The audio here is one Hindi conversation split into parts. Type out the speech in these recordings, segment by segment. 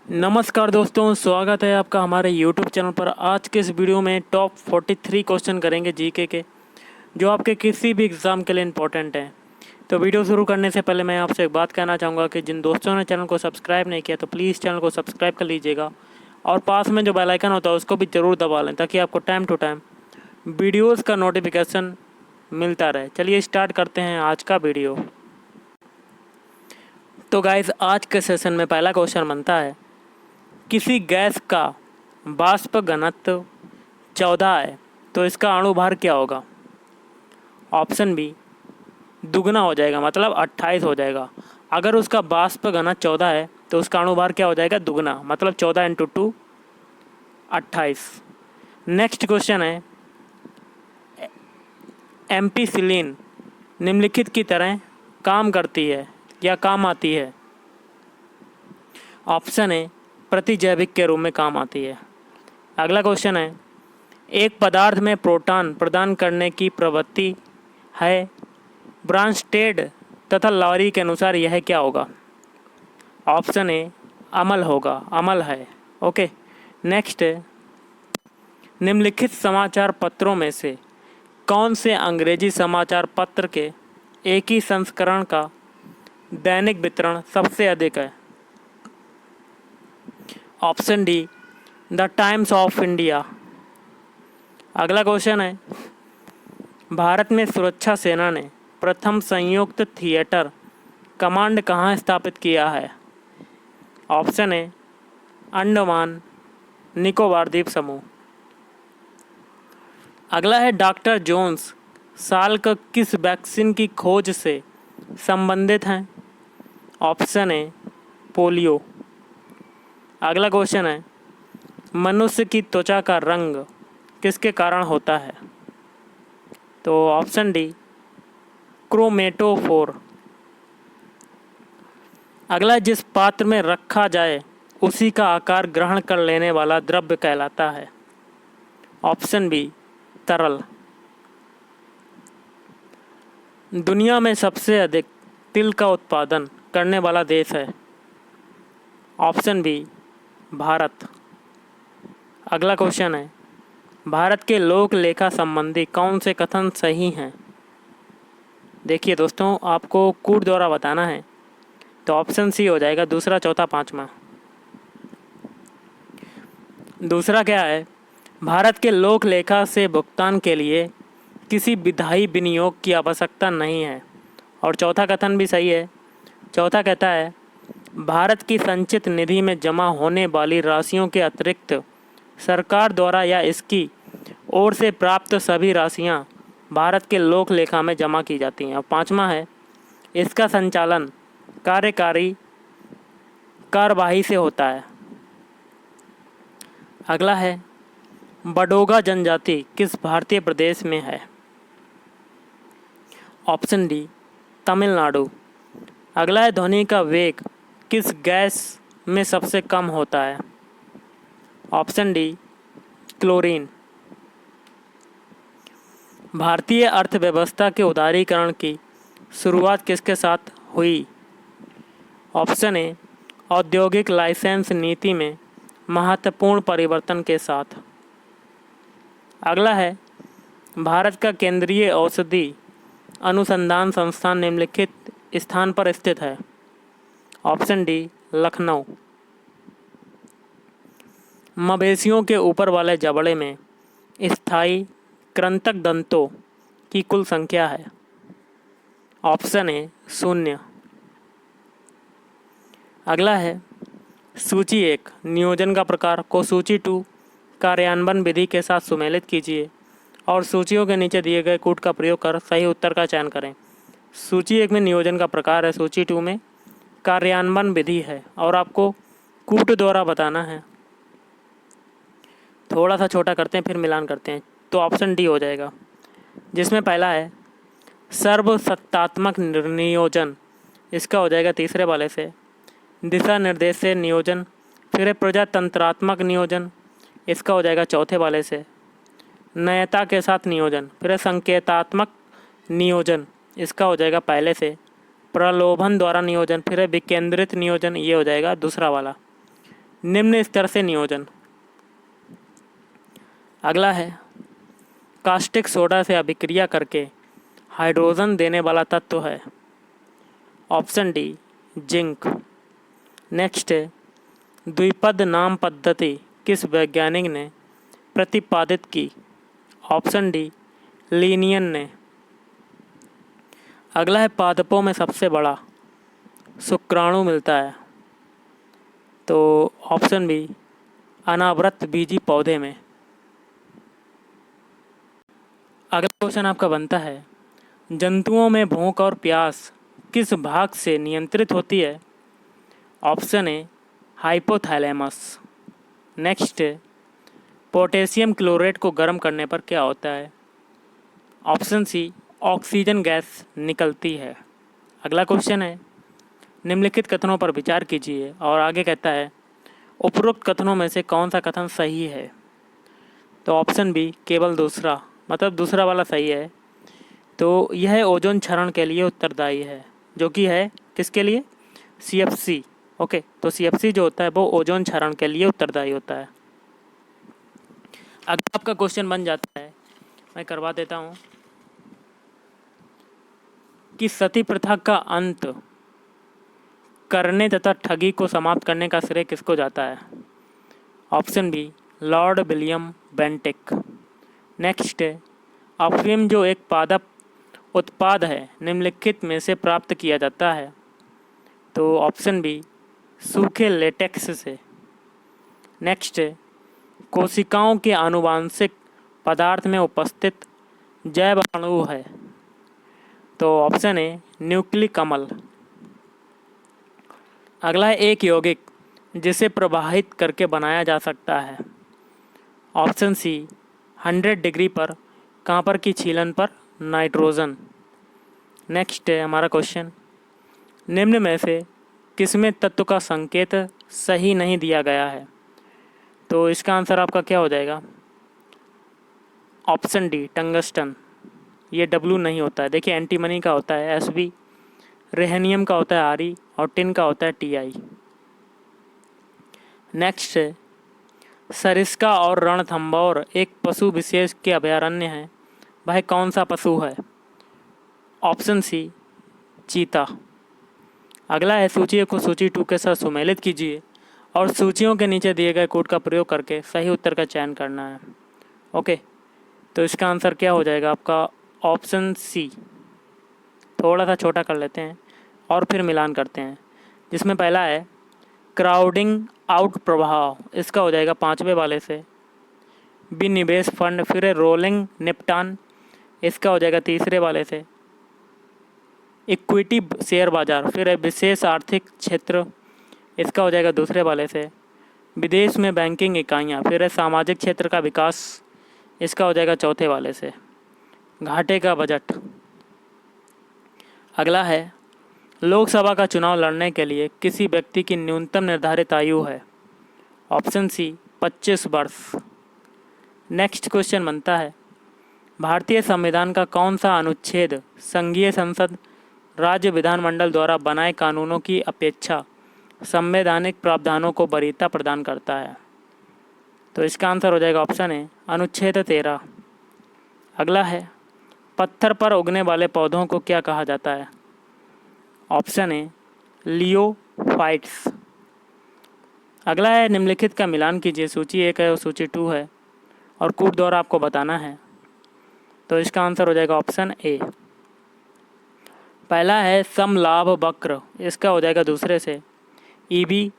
नमस्कार दोस्तों, स्वागत है आपका हमारे YouTube चैनल पर। आज के इस वीडियो में टॉप 43 क्वेश्चन करेंगे जीके के, जो आपके किसी भी एग्ज़ाम के लिए इम्पोर्टेंट हैं। तो वीडियो शुरू करने से पहले मैं आपसे एक बात कहना चाहूँगा कि जिन दोस्तों ने चैनल को सब्सक्राइब नहीं किया तो प्लीज़ चैनल को सब्सक्राइब कर लीजिएगा और पास में जो बेल आइकन होता है उसको भी ज़रूर दबा लें, ताकि आपको टाइम टू टाइम वीडियोज़ का नोटिफिकेशन मिलता रहे। चलिए स्टार्ट करते हैं आज का वीडियो। तो गाइज़, आज के सेशन में पहला क्वेश्चन बनता है, किसी गैस का वाष्प घनत्व 14 है तो इसका अणु भार क्या होगा? ऑप्शन बी, दुगना हो जाएगा, मतलब 28 हो जाएगा। अगर उसका वाष्प घनत्व 14 है तो उसका अणु भार क्या हो जाएगा? दुगना, मतलब 14 × 2 28। नेक्स्ट क्वेश्चन है, एम्पीसिलिन निम्नलिखित की तरह काम करती है या काम आती है? ऑप्शन है, प्रतिजैविक के रूप में काम आती है। अगला क्वेश्चन है, एक पदार्थ में प्रोटॉन प्रदान करने की प्रवृत्ति है। ब्रांस्टेड तथा लॉरी के अनुसार यह क्या होगा? ऑप्शन ए, अम्ल होगा, अम्ल है। ओके। नेक्स्ट है, निम्नलिखित समाचार पत्रों में से कौन से अंग्रेजी समाचार पत्र के एक ही संस्करण का दैनिक वितरण सबसे अधिक है? Option D, the times of India. अगला क्वेश्चन है, भारत में सुरक्षा सेना ने प्रथम संयुक्त थिएटर कमांड कहाँ स्थापित किया है? ऑप्शन है, अंडमान निकोबार द्वीप समूह। अगला है, डॉक्टर जोन्स साल्क किस वैक्सीन की खोज से संबंधित हैं? ऑप्शन है, पोलियो। अगला क्वेश्चन है, मनुष्य की त्वचा का रंग किसके कारण होता है? तो ऑप्शन डी, क्रोमेटोफोर। अगला, जिस पात्र में रखा जाए उसी का आकार ग्रहण कर लेने वाला द्रव्य कहलाता है? ऑप्शन बी, तरल। दुनिया में सबसे अधिक तिल का उत्पादन करने वाला देश है? Option B, Bharat. अगला क्वेश्चन है, भारत के लोक लेखा संबंधी कौन से कथन सही हैं? देखिए दोस्तों, आपको कूट द्वारा बताना है, तो ऑप्शन सी हो जाएगा, दूसरा, चौथा, पांचवा। दूसरा क्या है, भारत के लोक लेखा से भुगतान के लिए किसी विधायी विनियोग की आवश्यकता नहीं है। और चौथा कथन भी सही है। चौथा कहता है, भारत की संचित निधि में जमा होने वाली राशियों के अतिरिक्त सरकार द्वारा या इसकी ओर से प्राप्त सभी राशियां भारत के लोक लेखा में जमा की जाती हैं। और पांचवा है, इसका संचालन कार्यकारी कार्यवाही से होता है। अगला है, बडोगा जनजाति किस भारतीय प्रदेश में है? Option D, Tamil Nadu. अगला है, ध्वनि का वेग किस गैस में सबसे कम होता है? Option D, chlorine. भारतीय अर्थव्यवस्था के उदारीकरण की शुरुआत किसके साथ हुई? ऑप्शन ए, औद्योगिक लाइसेंस नीति में महत्वपूर्ण परिवर्तन के साथ। अगला है, भारत का केंद्रीय औषधि अनुसंधान संस्थान निम्नलिखित स्थान पर स्थित है? Option D, Lucknow. मवेशियों के ऊपर वाले जबड़े में स्थायी कृंतक दंतों की कुल संख्या है? ऑप्शन ए, 0। अगला है, सूची 1 नियोजन का प्रकार को सूची 2 कार्यान्वयन विधि के साथ सुमेलित कीजिए और सूचियों के नीचे दिए गए कूट का प्रयोग कर सही उत्तर का चयन करें। सूची 1 में नियोजन का प्रकार है, सूची 2 में कार्यान्वयन विधि है, और आपको कूट द्वारा बताना है। थोड़ा सा छोटा करते हैं फिर मिलान करते हैं, तो ऑप्शन डी हो जाएगा, जिसमें पहला है सर्वसत्तात्मक नियोजन, इसका हो जाएगा तीसरे वाले से। दिशा निर्देश से नियोजन, फिर है प्रजातंत्रात्मक नियोजन, इसका हो जाएगा चौथे वाले से। नयता के साथ नियोजन, फिर है संकेतात्मक नियोजन, इसका हो जाएगा पहले से। प्रलोभन द्वारा नियोजन, फिर है विकेंद्रित नियोजन, ये हो जाएगा दूसरा वाला। निम्न स्तर से नियोजन। अगला है कास्टिक सोडा से अभिक्रिया करके हाइड्रोजन देने वाला तत्व है। Option D zinc. नेक्स्ट है द्विपद नाम पद्धति किस वैज्ञानिक ने प्रतिपादित की। ऑप्शन डी लीनियन ने। अगला है पादपों में सबसे बड़ा शुक्राणु मिलता है, तो ऑप्शन बी अनावृत बीजी पौधे में। अगला क्वेश्चन आपका बनता है जंतुओं में भूख और प्यास किस भाग से नियंत्रित होती है। ऑप्शन ए हाइपोथैलेमस। नेक्स्ट पोटेशियम क्लोरेट को गर्म करने पर क्या होता है। ऑप्शन सी ऑक्सीजन गैस निकलती है। अगला क्वेश्चन है निम्नलिखित कथनों पर विचार कीजिए और आगे कहता है उपरोक्त कथनों में से कौन सा कथन सही है। तो ऑप्शन बी केवल दूसरा, मतलब दूसरा वाला सही है। तो यह ओजोन क्षरण के लिए उत्तरदायी है, जो कि है किसके लिए, CFC। ओके, तो CFC जो होता है वो ओजोन क्षरण के लिए उत्तरदायी होता है। अगर आपका क्वेश्चन बन जाता है, मैं करवा देता हूँ कि सती प्रथा का अंत करने तथा ठगी को समाप्त करने का श्रेय किसको जाता है। Option B Lord William Bentinck. Next है अफीम जो एक पादप उत्पाद है निम्नलिखित में से प्राप्त किया जाता है। तो ऑप्शन बी सूखे लेटेक्स से। नेक्स्ट है कोशिकाओं के आनुवांशिक पदार्थ में उपस्थित जैव अणु है। तो ऑप्शन ए न्यूक्लिक अम्ल। अगला है एक यौगिक जिसे प्रवाहित करके बनाया जा सकता है। ऑप्शन सी 100 डिग्री पर कांपर की छीलन पर नाइट्रोजन। नेक्स्ट है हमारा क्वेश्चन निम्न में से किसमें तत्व का संकेत सही नहीं दिया गया है। तो इसका आंसर आपका क्या हो जाएगा। Option D tungsten. ये W नहीं होता है, देखिए एंटीमनी का होता है Sb, रेहनियम का होता है Re और टिन का होता है Ti। नेक्स्ट है सरिस्का और रणथंभौर एक पशु विशेष के अभयारण्य है, वह कौन सा पशु है। ऑप्शन सी चीता। अगला है सूची को सूची 2 के साथ सुमेलित कीजिए और सूचियों के नीचे दिए गए कोड का प्रयोग करके सही उत्तर का चयन करना है। ओके, तो इसका आंसर क्या हो जाएगा आपका ऑप्शन सी। थोड़ा सा छोटा कर लेते हैं और फिर मिलान करते हैं, जिसमें पहला है क्राउडिंग आउट प्रभाव, इसका हो जाएगा 5वें वाले से। विनिवेश फंड, फिर है रोलिंग निपटान, इसका हो जाएगा 3रे वाले से। इक्विटी शेयर बाजार, फिर है विशेष आर्थिक क्षेत्र, इसका हो जाएगा 2रे वाले से। विदेश में बैंकिंग इकाइयाँ, फिर है सामाजिक क्षेत्र का विकास, इसका हो जाएगा 4थे वाले से। घाटे का बजट। अगला है लोकसभा का चुनाव लड़ने के लिए किसी व्यक्ति की न्यूनतम निर्धारित आयु है। ऑप्शन सी 25 वर्ष। नेक्स्ट क्वेश्चन बनता है भारतीय संविधान का कौन सा अनुच्छेद संघीय संसद राज्य विधानमंडल द्वारा बनाए कानूनों की अपेक्षा संवैधानिक प्रावधानों को वरीयता प्रदान करता है। तो इसका आंसर हो जाएगा ऑप्शन ए अनुच्छेद 13। अगला है पत्थर पर उगने वाले पौधों को क्या कहा जाता है। ऑप्शन ए लियोफाइट्स। अगला है निम्नलिखित का मिलान कीजिए, सूची 1 है और सूची 2 है और कोड द्वारा आपको बताना है। तो इसका आंसर हो जाएगा ऑप्शन ए। पहला है समलाभ वक्र, इसका हो जाएगा 2रे से। ईबी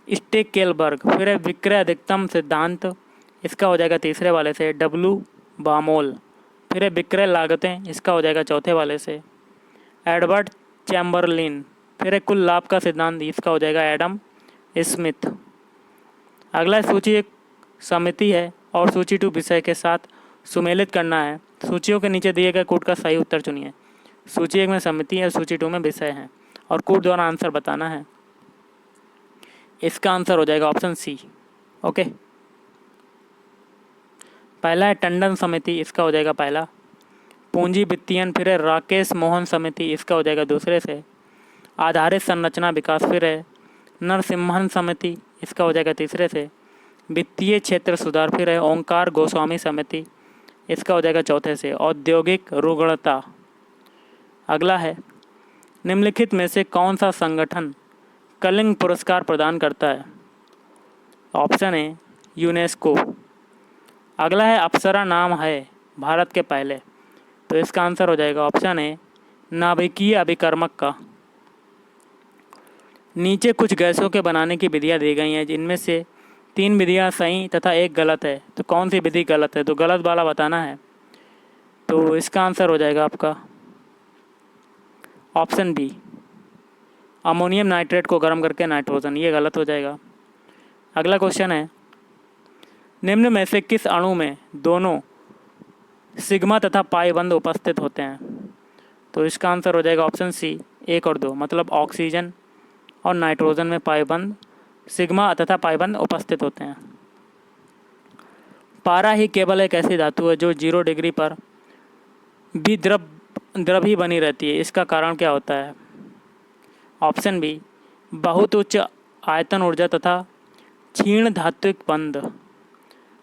स्टेकेलबर्ग, फिर है विक्रय अधिकतम सिद्धांत, इसका हो जाएगा 3रे वाले से। W बामोल, फिर है विक्रय लागतें, इसका हो जाएगा 4थे वाले से। एडवर्ड चैम्बरलिन, फिर है कुल लाभ का सिद्धांत, इसका हो जाएगा एडम स्मिथ। अगला सूची 1 समिति है और सूची 2 विषय के साथ सुमेलित करना है। सूचियों के नीचे दिए गए कोड का सही उत्तर चुनिए। सूची 1 में समिति है, सूची 2 में विषय है और कोड द्वारा आंसर बताना है। इसका आंसर हो जाएगा ऑप्शन सी। ओके, पहला है टंडन समिति, इसका हो जाएगा पहला। पूंजी वित्तीयन, फिर है राकेश मोहन समिति, इसका हो जाएगा 2रे से। आधारित संरचना विकास, फिर है नरसिम्हन समिति, इसका हो जाएगा तीसरे से। वित्तीय क्षेत्र सुधार, फिर है ओंकार गोस्वामी समिति, इसका हो जाएगा चौथे से। औद्योगिक रुग्णता, अगला है निम्नलिखित में से कौन सा संगठन कलिंग पुरस्कार प्रदान करता है? ऑप्शन है यूनेस्को। अगला है अप्सरा नाम है भारत के पहले, तो इसका आंसर हो जाएगा ऑप्शन है नाभिकीय अभिकर्मक का। नीचे कुछ गैसों के बनाने की विधियाँ दी गई हैं, जिनमें से 3 विधियाँ सही तथा एक गलत है, तो कौन सी विधि गलत है? तो गलत वाला बताना है। तो इसका आंसर हो जाएगा आपका ऑप्शन बी, अमोनियम नाइट्रेट को गर्म करके नाइट्रोजन, ये गलत हो जाएगा। अगला क्वेश्चन है निम्न में से किस अणु में दोनों सिग्मा तथा पाई बंध उपस्थित होते हैं? तो इसका आंसर हो जाएगा ऑप्शन सी 1 और 2, मतलब ऑक्सीजन और नाइट्रोजन में पाई बंध सिग्मा तथा पाई बंध उपस्थित होते हैं। पारा ही केवल एक ऐसी धातु है जो 0 डिग्री पर भी द्रव ही बनी रहती है, इसका कारण क्या होता है? ऑप्शन बी, बहुत उच्च आयतन ऊर्जा तथा क्षीण धात्विक बंध।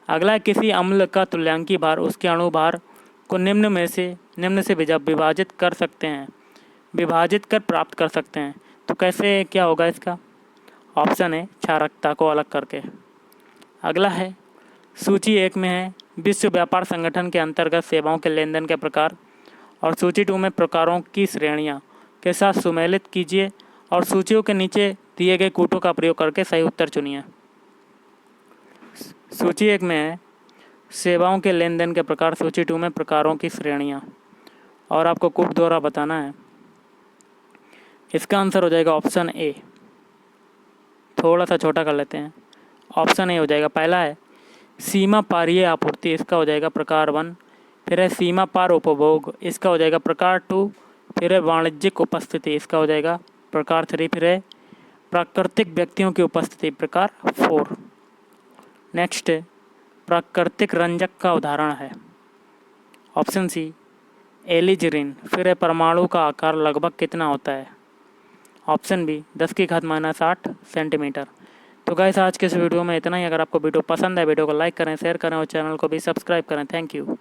अगला है किसी अम्ल का तुल्यांकी भार उसके अणु भार को निम्न से विभाजित कर सकते हैं, विभाजित कर प्राप्त कर सकते हैं। तो कैसे क्या होगा इसका? ऑप्शन है क्षारकता को अलग करके। अगला है सूची 1 में है विश्व व्यापार संगठन के अंतर्गत सेवाओं के लेन देन के प्रकार, और सूची 2 में प्रकारों की श्रेणियां के साथ सुमेलित कीजिए और सूचियों के नीचे दिए गए कूटों का प्रयोग करके सही उत्तर चुनिए। सूची 1 में है सेवाओं के लेन देन के प्रकार, सूची 2 में प्रकारों की श्रेणियां, और आपको कूट द्वारा बताना है। इसका आंसर हो जाएगा ऑप्शन ए। थोड़ा सा छोटा कर लेते हैं, ऑप्शन ए हो जाएगा। पहला है सीमा पारीय आपूर्ति, इसका हो जाएगा प्रकार 1। फिर है सीमा पार उपभोग, इसका हो जाएगा प्रकार 2। फिर है वाणिज्यिक उपस्थिति, इसका हो जाएगा प्रकार 3। फिर है प्राकृतिक व्यक्तियों की उपस्थिति, प्रकार 4। नेक्स्ट है प्राकृतिक रंजक का उदाहरण है ऑप्शन सी एलिजरीन। फिर है परमाणु का आकार लगभग कितना होता है? Option B 10⁻⁻8 centimetre. तो गाइस आज के इस वीडियो में इतना ही। अगर आपको वीडियो पसंद है वीडियो को लाइक करें, शेयर करें और चैनल को भी सब्सक्राइब करें। Thank you.